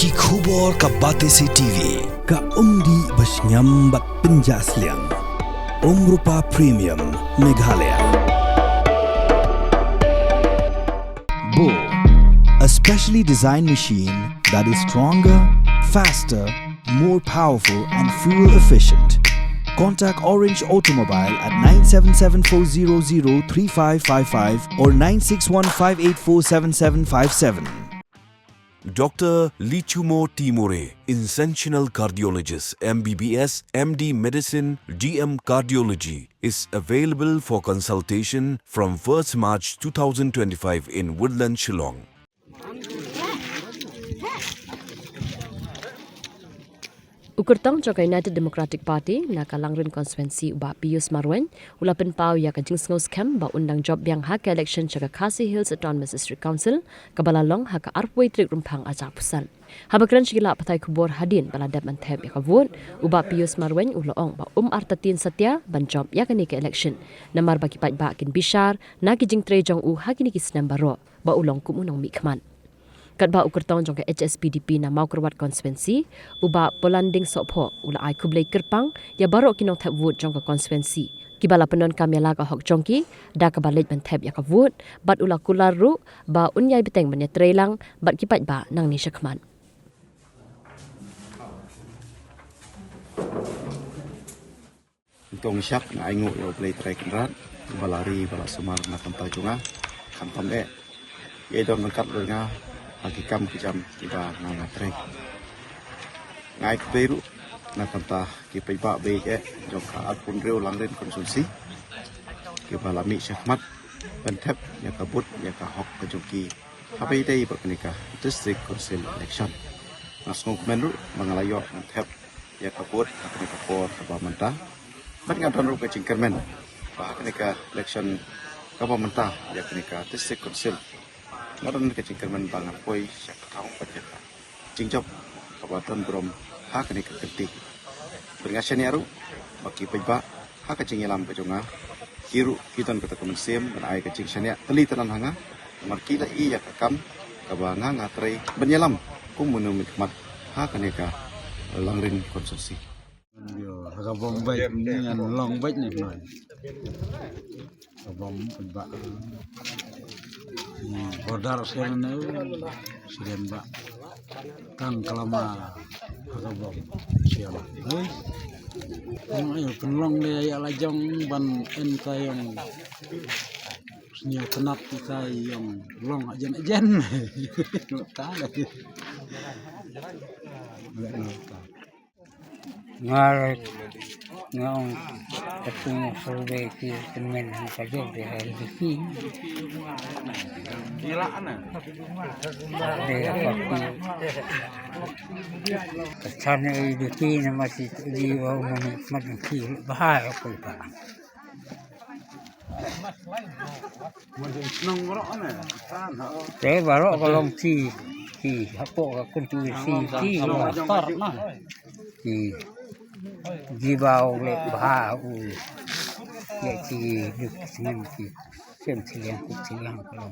Ki khubor ka Batese TV. Ka umdi basnyam bak penjasliang. Rupa Premium Meghalaya. Bo, a specially designed machine that is stronger, faster, more powerful and fuel efficient. Contact Orange Automobile at 977-400-3555 or 961-584-7757. Dr. Lichumo Timore, Interventional Cardiologist, MBBS, MD Medicine, GM Cardiology, is available for consultation from 1st March 2025 in Woodland, Shillong. Ukurtang Joka United Democratic Party nakalangrin konstituensi uba Pius Marwen ulapen pau ya kajing ngos kem ba undang job yang hak election Joka Khasi Hills Autonomous District Council kabalalong hak arpway trik rumpang ajak pusan. Habakran sigila patai kubur hadin baladap mantep ya kavut uba Pius Marwen uloong ba artatin satya ban job ya kani ke election namar bagi pat ba kin bishar na kijing tre jong u hakini kisnam baro ba ulong kumunong mikman. Katba ukurtong jong ke HSPDP na mau kerwat konstituensi uba polanding sopho ula ai kublai kerpang ya baro kinong thap vote jong ke konstituensi kibala penon kamela ka hok jongki da ka balit ban thap ya ka vote bat ula kularu ba unyai beteng ban ya trelang bat kipat ba nang ni syakman Tong syak na ingo yo play track rat balari bala semar na kanta junga kantam e ye dong ngkat lo nga pagi kam kijam tiba nga track ngai peru na kanta ki pe ba be e jo ka at pun reu lang ren konsumsi ki bala mi syakmat pentep ya kabut ya ka hok ka joki apa ide ba kenika district council election nasung menru mangalayo pentep ya kabut kenika por ka mentah Bat ngadon rupa cingkermen, bah kenika election kapamentah ya kenika district council, ngadon ke cingkermen bangar poi syak tahun pajet, cingcop kabupaten Brom ha kenika genti, beringasan yaru bagi pejba ha kecing yelam kejonga, kiru kiton kata kemensiam dan ai kecing sania teli tenan hanga, markida I ya kakam kabanga ngatrai benyelam kum menumikmat ha kenika langrin konsumsi. Agak bombay dengan long bike ni noi. Bom ba. Bodar sekarang ni sekian ba. Kang kelama agak bom siapa. Hei, ayo penlong dia ya lajong ban enta yang senyap tenat kita yang long ajen. Tak ada. Ngar ngong ketung survei ki temen saja di LDP Gilaan ah. kesannya LDP masih di bawah menikmat ki bahaya apa itu Macam nongkrong ni, kan? saya baru kalau si apa konstitusi Start nah. Di bawah bahaya ya si duk senang ki sem siliang kalau